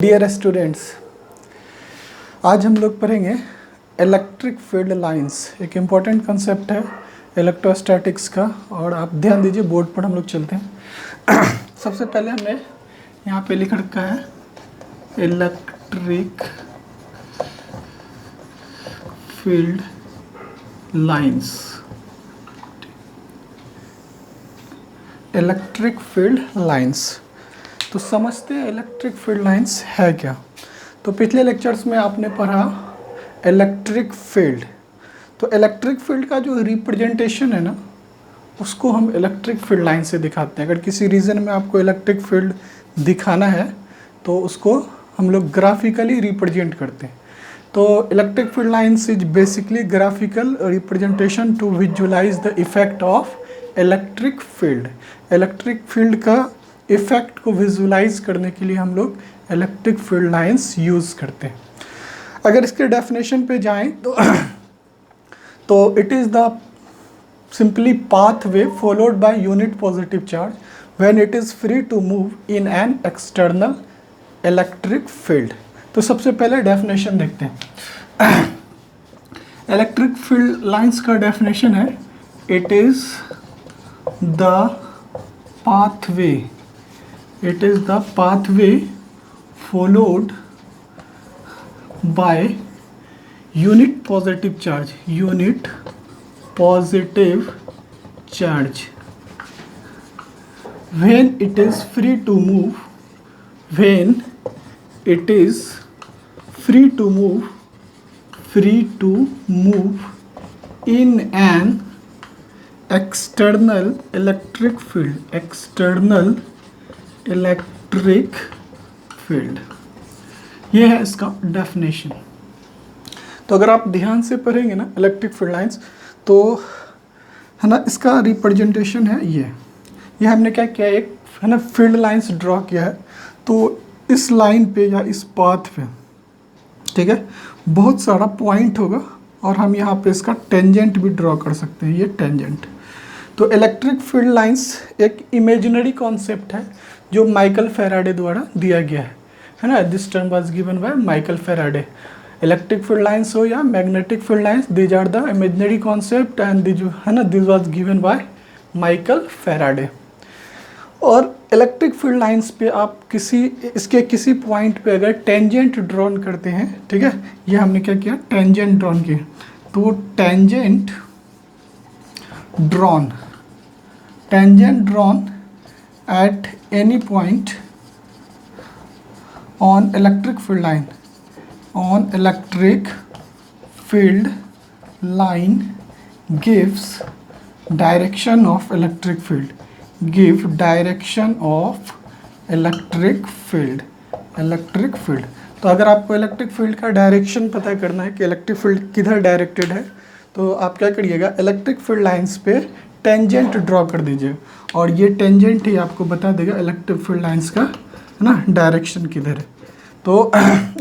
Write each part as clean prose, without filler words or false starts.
Dear students, आज हम लोग पढ़ेंगे इलेक्ट्रिक फील्ड लाइंस। एक इम्पॉर्टेंट कंसेप्ट है इलेक्ट्रोस्टैटिक्स का, और आप ध्यान दीजिए बोर्ड पर हम लोग चलते हैं। सबसे पहले हमने यहाँ पे लिख रखा है electric field lines. Electric field lines तो समझते हैं इलेक्ट्रिक फील्ड लाइंस है क्या। तो पिछले लेक्चर्स में आपने पढ़ा इलेक्ट्रिक फील्ड। तो इलेक्ट्रिक फील्ड का जो रिप्रेजेंटेशन है ना, उसको हम इलेक्ट्रिक फील्ड लाइन से दिखाते हैं। अगर किसी रीजन में आपको इलेक्ट्रिक फील्ड दिखाना है तो उसको हम लोग ग्राफिकली रिप्रेजेंट करते हैं। तो electric field lines is basically graphical representation to visualise the effect of electric field. Electric field का इफेक्ट को विजुअलाइज करने के लिए हम लोग इलेक्ट्रिक फील्ड लाइंस यूज़ करते हैं। अगर इसके डेफिनेशन पे जाएं तो it is the simply pathway followed by unit positive charge when it is free to move in an external electric field. तो सबसे पहले डेफिनेशन देखते हैं। इलेक्ट्रिक फील्ड लाइंस का डेफिनेशन है it is the pathway, it is the pathway followed by unit positive charge when it is free to move in an external electric field, ये है इसका डेफिनेशन। तो अगर आप ध्यान से पढ़ेंगे ना इलेक्ट्रिक फील्ड लाइंस, तो है ना इसका रिप्रेजेंटेशन है ये हमने क्या किया, एक है ना फील्ड लाइंस ड्रॉ किया है। तो इस लाइन पे या इस पाथ पे, ठीक है, बहुत सारा पॉइंट होगा और हम यहाँ पे इसका टेंजेंट भी ड्रॉ कर सकते हैं, ये टेंजेंट। तो इलेक्ट्रिक फील्ड लाइंस एक इमेजिनरी कॉन्सेप्ट है जो माइकल फेराडे द्वारा दिया गया है ना। This term was given by Michael Faraday. Electric field lines हो या magnetic field lines, these are the imaginary concept and this है ना this was given by Michael Faraday. और इलेक्ट्रिक फील्ड लाइंस पे आप इसके किसी पॉइंट पे अगर टेंजेंट ड्रॉन करते हैं, ठीक है, ये हमने क्या किया, टेंजेंट ड्रॉन किया। तो tangent drawn at any point on electric field line gives direction of electric field, तो अगर आपको इलेक्ट्रिक फील्ड का डायरेक्शन पता करना है कि इलेक्ट्रिक फील्ड किधर डायरेक्टेड है, तो आप क्या करिएगा, इलेक्ट्रिक फील्ड लाइंस पे टेंजेंट ड्रॉ कर दीजिए और ये टेंजेंट ही आपको बता देगा इलेक्ट्रिक फील्ड लाइंस का है ना डायरेक्शन किधर है। तो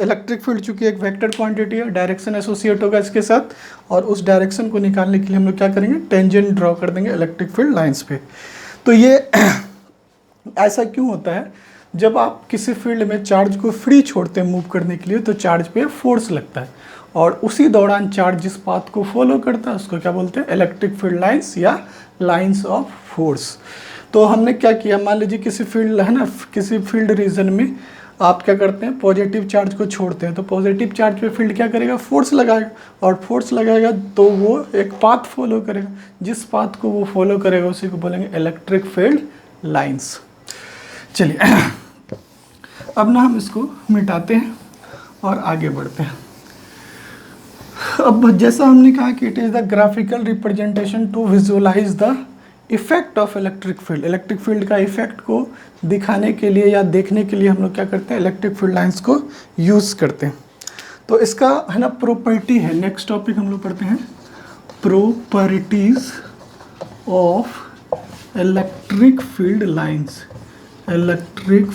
इलेक्ट्रिक फील्ड चूंकि एक वेक्टर क्वांटिटी है, डायरेक्शन एसोसिएट होगा इसके साथ, और उस डायरेक्शन को निकालने के लिए हम लोग क्या करेंगे, टेंजेंट ड्रॉ कर देंगे इलेक्ट्रिक फील्ड लाइंस पे। तो ये ऐसा क्यों होता है, जब आप किसी फील्ड में चार्ज को फ्री छोड़ते हैं मूव करने के लिए, तो चार्ज पे फोर्स लगता है और उसी दौरान चार्ज जिस पाथ को फॉलो करता है उसको क्या बोलते हैं, इलेक्ट्रिक फील्ड लाइंस या लाइंस ऑफ फोर्स। तो हमने क्या किया, मान लीजिए किसी फील्ड है ना, किसी फील्ड रीजन में आप क्या करते हैं, पॉजिटिव चार्ज को छोड़ते हैं, तो पॉजिटिव चार्ज पे फील्ड क्या करेगा, फोर्स लगाएगा, और फोर्स लगाएगा तो वो एक पाथ फॉलो करेगा, जिस पाथ को वो फॉलो करेगा उसी को बोलेंगे इलेक्ट्रिक फील्ड लाइंस। चलिए अब ना हम इसको मिटाते हैं और आगे बढ़ते हैं। अब जैसा हमने कहा कि it is the graphical representation to visualise the effect of electric field. Electric field का इफेक्ट को दिखाने के लिए या देखने के लिए हम लोग क्या करते हैं, इलेक्ट्रिक फील्ड लाइंस को यूज़ करते हैं। तो इसका है ना प्रॉपर्टी है, नेक्स्ट टॉपिक हम लोग पढ़ते हैं properties of electric field lines. Electric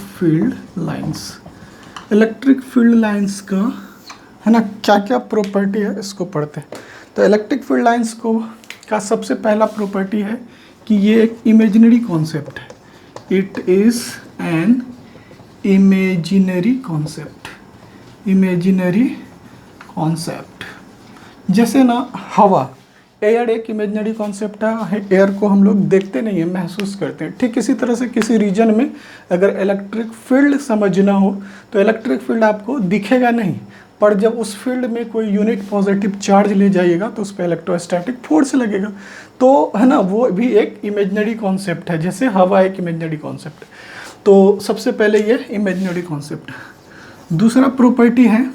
field lines का है ना क्या क्या प्रॉपर्टी है, इसको पढ़ते हैं। तो इलेक्ट्रिक फील्ड लाइंस का सबसे पहला प्रॉपर्टी है कि ये एक इमेजिनरी कॉन्सेप्ट है। It is an imaginary concept, imaginary concept. जैसे ना हवा, एयर एक इमेजिनरी कॉन्सेप्ट है, एयर को हम लोग देखते नहीं है, महसूस करते हैं। ठीक इसी तरह से किसी रीजन में अगर इलेक्ट्रिक फील्ड समझना हो तो इलेक्ट्रिक फील्ड आपको दिखेगा नहीं, पर जब उस फील्ड में कोई यूनिट पॉजिटिव चार्ज ले जाइएगा तो उस पर इलेक्ट्रोस्टैटिक फोर्स लगेगा। तो है ना, वो भी एक इमेजिनरी कॉन्सेप्ट है, जैसे हवा एक इमेजिनरी कॉन्सेप्ट है। तो सबसे पहले ये इमेजिनरी कॉन्सेप्ट। दूसरा प्रॉपर्टी है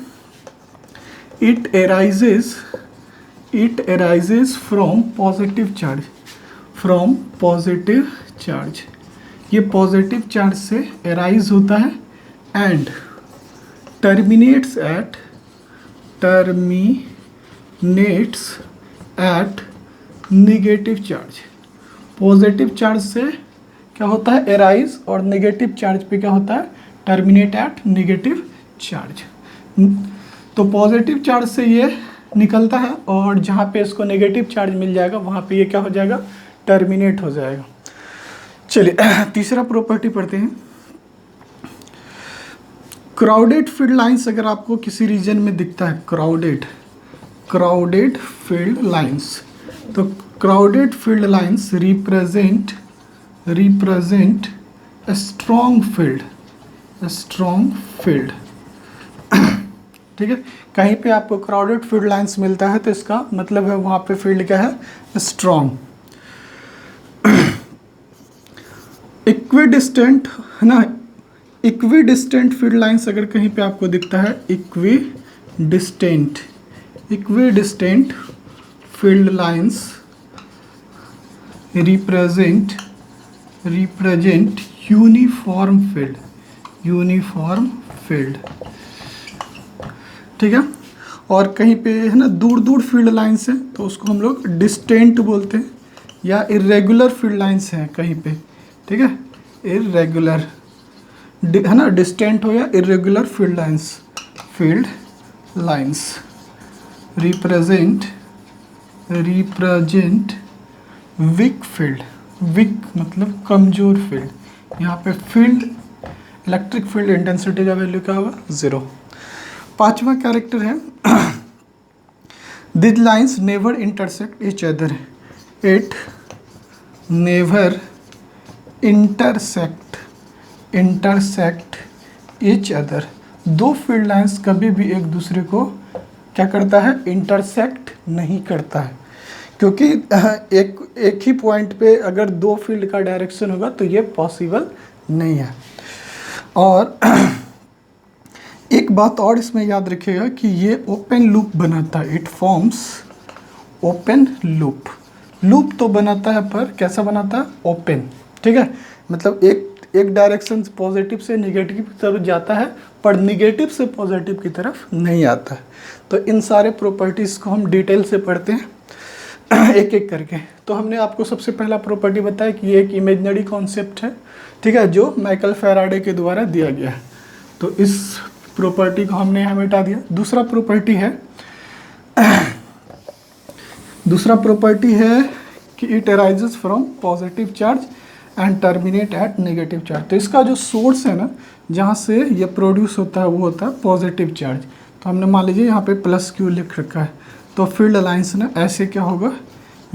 it arises from positive charge, from positive charge। ये पॉजिटिव चार्ज से arise होता है and terminates at negative charge। Positive charge से क्या होता है, arise, और नेगेटिव चार्ज पे क्या होता है, terminate at negative चार्ज। तो पॉजिटिव चार्ज से ये निकलता है और जहाँ पे इसको नेगेटिव चार्ज मिल जाएगा वहाँ पे ये क्या हो जाएगा, टर्मिनेट हो जाएगा। चलिए तीसरा प्रॉपर्टी पढ़ते हैं। क्राउडेड फील्ड लाइंस अगर आपको किसी रीजन में दिखता है, क्राउडेड फील्ड लाइंस, तो crowded field lines represent a strong field। ठीक है, कहीं पे आपको क्राउडेड फील्ड लाइंस मिलता है तो इसका मतलब है वहाँ पे फील्ड क्या है, स्ट्रॉन्ग। इक्विडिस्टेंट है ना, इक्विडिस्टेंट फील्ड लाइंस अगर कहीं पे आपको दिखता है, equidistant field lines represent uniform field. ठीक है, और कहीं पे है ना दूर दूर फील्ड लाइंस हैं तो उसको हम लोग डिस्टेंट बोलते हैं, या इरेगुलर फील्ड लाइंस हैं कहीं पे। ठीक है, इरेगुलर है ना, डिस्टेंट हो या irregular field lines represent weak field. Weak मतलब कमजोर फील्ड। यहाँ पे फील्ड, इलेक्ट्रिक फील्ड इंटेंसिटी का वैल्यू क्या होगा, 0। पांचवा कैरेक्टर है this lines never intersect each other, it never intersect each other. दो फील्ड लाइंस कभी भी एक दूसरे को क्या करता है, इंटरसेक्ट नहीं करता है, क्योंकि एक ही पॉइंट पे अगर दो फील्ड का डायरेक्शन होगा तो ये पॉसिबल नहीं है। और एक बात और इसमें याद रखिएगा कि ये ओपन लूप बनाता है, इट फॉर्म्स ओपन लूप तो बनाता है, पर कैसा बनाता है, ओपन। ठीक है, मतलब एक डायरेक्शन पॉजिटिव से निगेटिव की तरफ जाता है पर निगेटिव से पॉजिटिव की तरफ नहीं आता है। तो इन सारे प्रॉपर्टीज़ को हम डिटेल से पढ़ते हैं एक एक करके। तो हमने आपको सबसे पहला प्रॉपर्टी बताया कि ये एक इमेजिनरी कॉन्सेप्ट है, ठीक है, जो माइकल फैराडे के द्वारा दिया गया है। तो इस प्रॉपर्टी को हमने यहाँ मिटा दिया। दूसरा प्रॉपर्टी है कि it arises from positive charge and terminate at negative charge. तो इसका जो सोर्स है ना, जहाँ से ये प्रोड्यूस होता है वो होता है पॉजिटिव चार्ज। तो हमने मान लीजिए यहाँ पे प्लस क्यू लिख रखा है, तो फील्ड लाइंस ना ऐसे क्या होगा,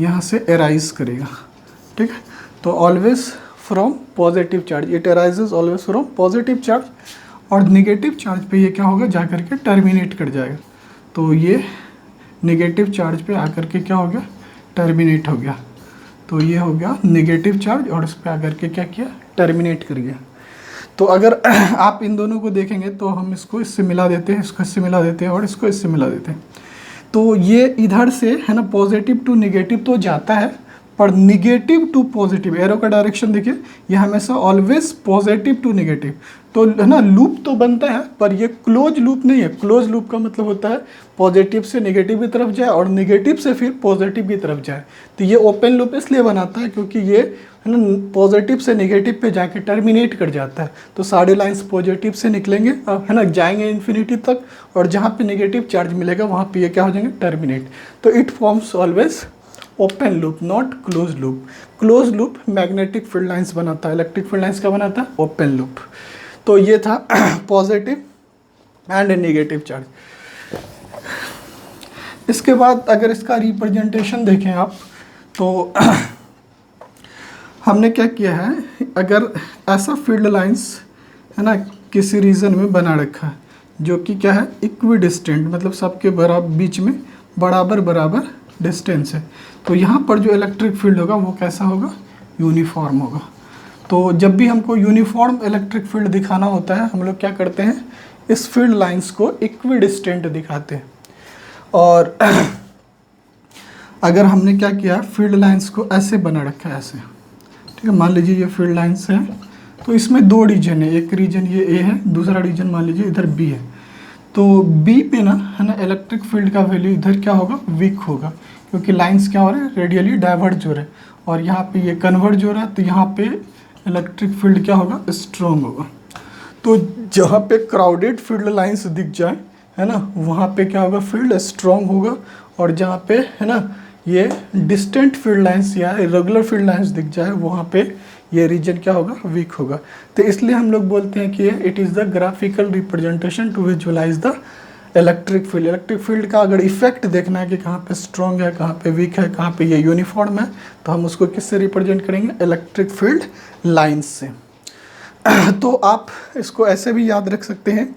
यहाँ से अराइज करेगा। ठीक है, तो always from positive charge, it arises always from positive charge, और नेगेटिव चार्ज पे ये क्या होगा, जा कर के टर्मिनेट कर जाएगा। तो ये नेगेटिव चार्ज पे आकर के क्या हो गया, टर्मिनेट हो गया। तो ये हो गया नेगेटिव चार्ज और इस पर आकर के क्या किया, टर्मिनेट कर गया। तो अगर आप इन दोनों को देखेंगे तो हम इसको इससे मिला देते हैं, इसको इससे मिला देते हैं और इसको इससे मिला देते हैं। तो ये इधर से है ना पॉजिटिव टू नेगेटिव तो जाता है, पर निगेटिव टू पॉजिटिव, एरो का डायरेक्शन देखिए, ये हमेशा ऑलवेज पॉजिटिव टू नेगेटिव। तो है ना लूप तो बनता है, पर ये क्लोज लूप नहीं है। क्लोज लूप का मतलब होता है पॉजिटिव से नेगेटिव की तरफ जाए और नेगेटिव से फिर पॉजिटिव की तरफ जाए। तो ये ओपन लूप इसलिए बनाता है क्योंकि ये है ना पॉजिटिव से नेगेटिव पे जाके टर्मिनेट कर जाता है। तो सारे लाइंस पॉजिटिव से निकलेंगे है ना, जाएंगे इन्फिनिटी तक, और जहाँ पे नेगेटिव चार्ज मिलेगा वहाँ पे ये क्या हो जाएंगे, टर्मिनेट। तो it forms always open loop, not close loop. Close loop magnetic field lines बनाता है, इलेक्ट्रिक फील्ड लाइंस का बनाता है ओपन लूप। तो ये था पॉजिटिव एंड नेगेटिव चार्ज। इसके बाद अगर इसका रिप्रेजेंटेशन देखें आप तो हमने क्या किया है, अगर ऐसा फील्ड लाइंस है ना किसी रीजन में बना रखा है जो कि क्या है इक्विडिस्टेंट, मतलब सबके बराबर बीच में बराबर बराबर डिस्टेंस है, तो यहाँ पर जो इलेक्ट्रिक फील्ड होगा वो कैसा होगा, यूनिफॉर्म होगा। तो जब भी हमको यूनिफॉर्म इलेक्ट्रिक फील्ड दिखाना होता है हम लोग क्या करते हैं, इस फील्ड लाइंस को इक्विडिस्टेंट दिखाते हैं। और अगर हमने क्या किया, फील्ड लाइंस को ऐसे बना रखा है ऐसे, ठीक है, मान लीजिए ये फील्ड लाइंस है, तो इसमें दो रीजन है, एक रीजन ये ए है, दूसरा रीजन मान लीजिए इधर बी है। तो बी पे ना है ना इलेक्ट्रिक फील्ड का वैल्यू इधर क्या होगा, वीक होगा, क्योंकि लाइंस क्या हो रहे हैं, रेडियली डाइवर्ज हो रहे हैं, और यहाँ पे ये कन्वर्ज हो रहा है, तो यहाँ पे इलेक्ट्रिक फील्ड क्या होगा, स्ट्रॉन्ग होगा। तो जहाँ पे क्राउडेड फील्ड लाइंस दिख जाए है ना, वहाँ पे क्या होगा, फील्ड स्ट्रॉन्ग होगा, और जहाँ पे है ना ये डिस्टेंट फील्ड लाइंस या इरेगुलर फील्ड लाइंस दिख जाए वहाँ पे ये रीजन क्या होगा, वीक होगा। तो इसलिए हम लोग बोलते हैं कि it is the graphical representation to visualise the electric field. Electric field का अगर इफेक्ट देखना है कि कहाँ पे स्ट्रॉन्ग है, कहाँ पे वीक है, कहाँ पे ये यूनिफॉर्म है, तो हम उसको किससे रिप्रेजेंट करेंगे, इलेक्ट्रिक फील्ड लाइंस से। तो आप इसको ऐसे भी याद रख सकते हैं,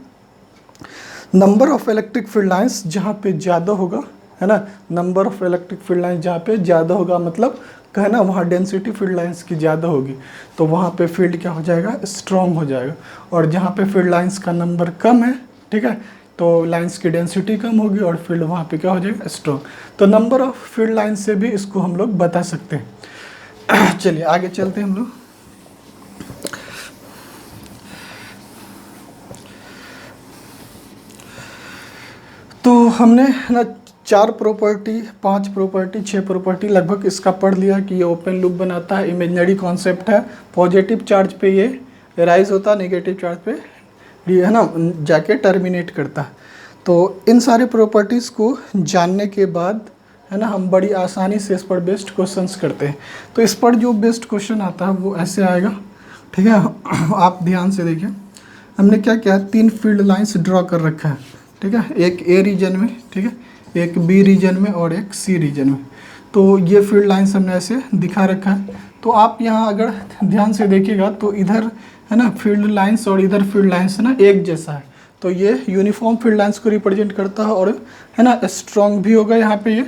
number of electric field lines जहाँ पे ज़्यादा होगा है ना, number of electric field lines जहाँ पे ज़्यादा होगा, मतलब कहना वहाँ डेंसिटी फील्ड लाइंस की ज़्यादा होगी, तो वहाँ पे फील्ड क्या हो जाएगा, स्ट्रॉन्ग हो जाएगा। और जहाँ पे फील्ड लाइंस का नंबर कम है, ठीक है, तो लाइंस की डेंसिटी कम होगी और फील्ड वहाँ पे क्या हो जाएगा, स्ट्रॉन्ग। तो नंबर ऑफ फील्ड लाइंस से भी इसको हम लोग बता सकते हैं। चलिए आगे चलते हैं हम लोग। तो हमने ना 4 प्रॉपर्टी, 5 प्रॉपर्टी, 6 प्रॉपर्टी लगभग इसका पढ़ लिया कि ये ओपन लूप बनाता है, इमेजिनरी कॉन्सेप्ट है, पॉजिटिव चार्ज पे ये राइज होता है, नेगेटिव चार्ज पे ये है ना जाके टर्मिनेट करता है। तो इन सारे प्रॉपर्टीज़ को जानने के बाद है ना हम बड़ी आसानी से इस पर बेस्ड क्वेश्चंस करते हैं। तो इस पर जो बेस्ड क्वेश्चन आता है वो ऐसे आएगा, ठीक है। आप ध्यान से देखिए, हमने क्या किया, 3 फील्ड लाइंस ड्रॉ कर रखा है, ठीक है, एक ए रीजन में, ठीक है, एक बी रीजन में और एक सी रीजन में। तो ये फील्ड लाइंस हमने ऐसे दिखा रखा है। तो आप यहाँ अगर ध्यान से देखिएगा तो इधर है ना फील्ड लाइंस और इधर फील्ड लाइंस है ना एक जैसा है, तो ये यूनिफॉर्म फील्ड लाइंस को रिप्रेजेंट करता है और है ना स्ट्रॉन्ग भी होगा यहाँ पे ये।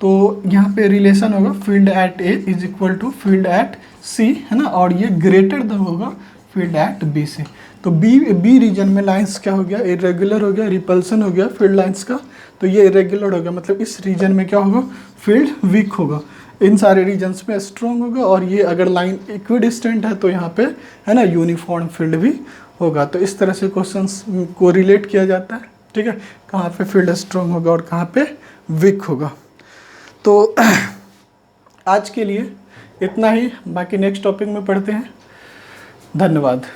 तो यहाँ पे रिलेशन होगा field at A is equal to field at C, है ना, और ये ग्रेटर द होगा फील्ड एट बी से। तो बी रीजन में लाइंस क्या हो गया, इरेगुलर हो गया, रिपल्सन हो गया फील्ड लाइंस का, तो ये इरेगुलर हो गया, मतलब इस रीजन में क्या होगा, फील्ड वीक होगा, इन सारे रीजन्स में स्ट्रॉन्ग होगा। और ये अगर लाइन इक्विडिस्टेंट है तो यहाँ पे है ना यूनिफॉर्म फील्ड भी होगा। तो इस तरह से क्वेश्चंस को रिलेट किया जाता है, ठीक है, कहाँ पे फील्ड स्ट्रॉन्ग होगा और कहाँ पे वीक होगा। तो आज के लिए इतना ही, बाकी नेक्स्ट टॉपिक में पढ़ते हैं। धन्यवाद।